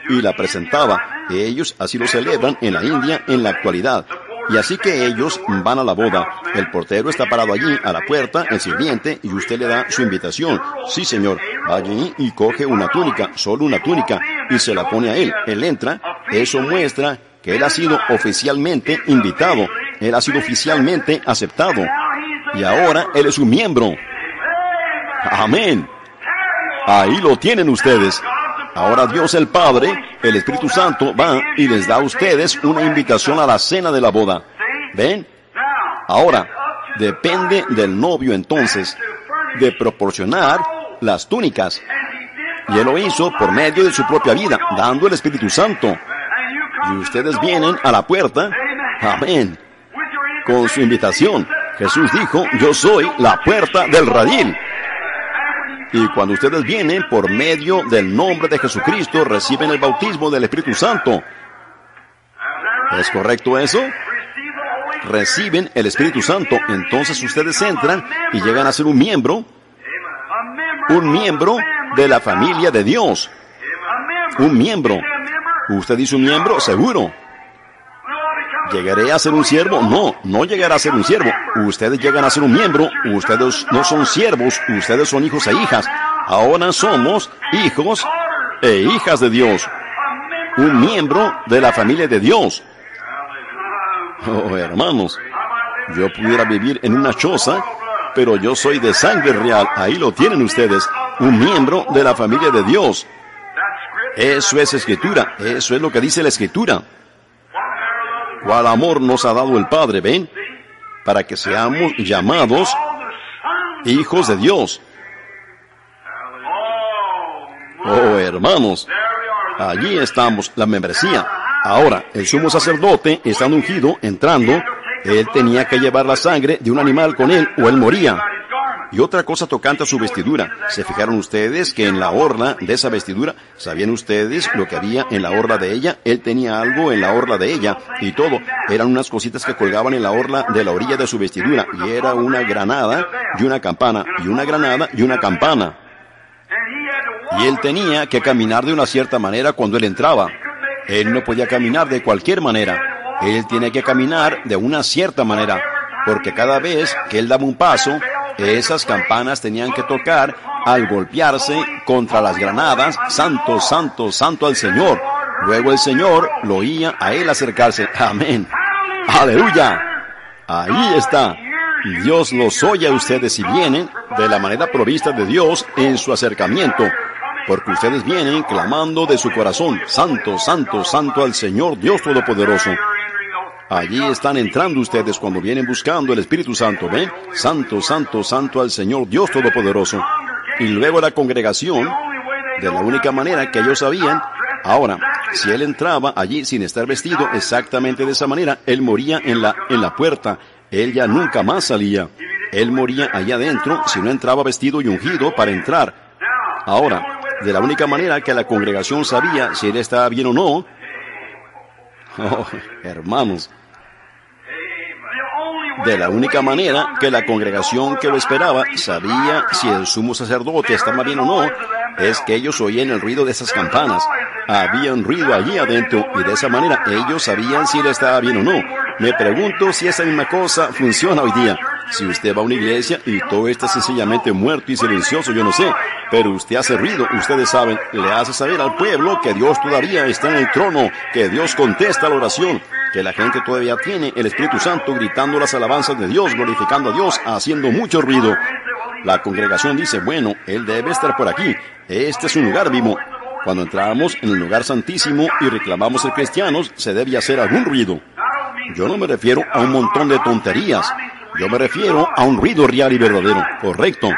y la presentaba. Ellos así lo celebran en la India en la actualidad. Y así que ellos van a la boda. El portero está parado allí a la puerta, el sirviente, y usted le da su invitación. Sí, señor. Va allí y coge una túnica, solo una túnica, y se la pone a él. Él entra. Eso muestra que él ha sido oficialmente invitado. Él ha sido oficialmente aceptado. Y ahora él es un miembro. Amén. Ahí lo tienen ustedes. Ahora Dios el Padre, el Espíritu Santo, va y les da a ustedes una invitación a la cena de la boda. ¿Ven? Ahora, depende del novio entonces de proporcionar las túnicas. Y él lo hizo por medio de su propia vida, dando el Espíritu Santo. Y ustedes vienen a la puerta, amén, con su invitación. Jesús dijo, yo soy la puerta del redil. Y cuando ustedes vienen por medio del nombre de Jesucristo, reciben el bautismo del Espíritu Santo. ¿Es correcto eso? Reciben el Espíritu Santo. Entonces ustedes entran y llegan a ser un miembro de la familia de Dios. Un miembro. ¿Usted dice un miembro? Seguro. ¿Llegaré a ser un siervo? No, no llegará a ser un siervo. Ustedes llegan a ser un miembro. Ustedes no son siervos. Ustedes son hijos e hijas. Ahora somos hijos e hijas de Dios. Un miembro de la familia de Dios. Oh, hermanos, yo pudiera vivir en una choza, pero yo soy de sangre real. Ahí lo tienen ustedes. Un miembro de la familia de Dios. Eso es Escritura. Eso es lo que dice la Escritura. ¿Cuál amor nos ha dado el Padre, ven? Para que seamos llamados hijos de Dios. Oh, hermanos, allí estamos, la membresía. Ahora, el sumo sacerdote, estando ungido, entrando, él tenía que llevar la sangre de un animal con él, o él moría. Y otra cosa tocante a su vestidura. ¿Se fijaron ustedes que en la orla de esa vestidura, sabían ustedes lo que había en la orla de ella? Él tenía algo en la orla de ella y todo. Eran unas cositas que colgaban en la orla de la orilla de su vestidura. Y era una granada y una campana, y una granada y una campana. Y él tenía que caminar de una cierta manera cuando él entraba. Él no podía caminar de cualquier manera. Él tenía que caminar de una cierta manera, porque cada vez que él daba un paso, esas campanas tenían que tocar al golpearse contra las granadas. Santo, santo, santo al Señor. Luego el Señor lo oía a él acercarse. Amén. Aleluya. Ahí está. Dios los oye a ustedes si vienen de la manera provista de Dios en su acercamiento, porque ustedes vienen clamando de su corazón. Santo, santo, santo al Señor Dios Todopoderoso. Allí están entrando ustedes cuando vienen buscando el Espíritu Santo, ¿ven? Santo, santo, santo al Señor Dios Todopoderoso. Y luego la congregación, de la única manera que ellos sabían. Ahora, si él entraba allí sin estar vestido exactamente de esa manera, él moría en la puerta. Él ya nunca más salía. Él moría allá adentro si no entraba vestido y ungido para entrar. Ahora, de la única manera que la congregación sabía si él estaba bien o no, oh, hermanos, de la única manera que la congregación que lo esperaba sabía si el sumo sacerdote estaba bien o no, es que ellos oían el ruido de esas campanas. Había un ruido allí adentro y de esa manera ellos sabían si él estaba bien o no. Me pregunto si esa misma cosa funciona hoy día. Si usted va a una iglesia y todo está sencillamente muerto y silencioso, yo no sé, pero usted hace ruido, ustedes saben, le hace saber al pueblo que Dios todavía está en el trono, que Dios contesta la oración, que la gente todavía tiene el Espíritu Santo gritando las alabanzas de Dios, glorificando a Dios, haciendo mucho ruido. La congregación dice, bueno, Él debe estar por aquí, este es un lugar vivo. Cuando entramos en el lugar santísimo y reclamamos ser cristianos, se debe hacer algún ruido. Yo no me refiero a un montón de tonterías. Yo me refiero a un ruido real y verdadero. Correcto.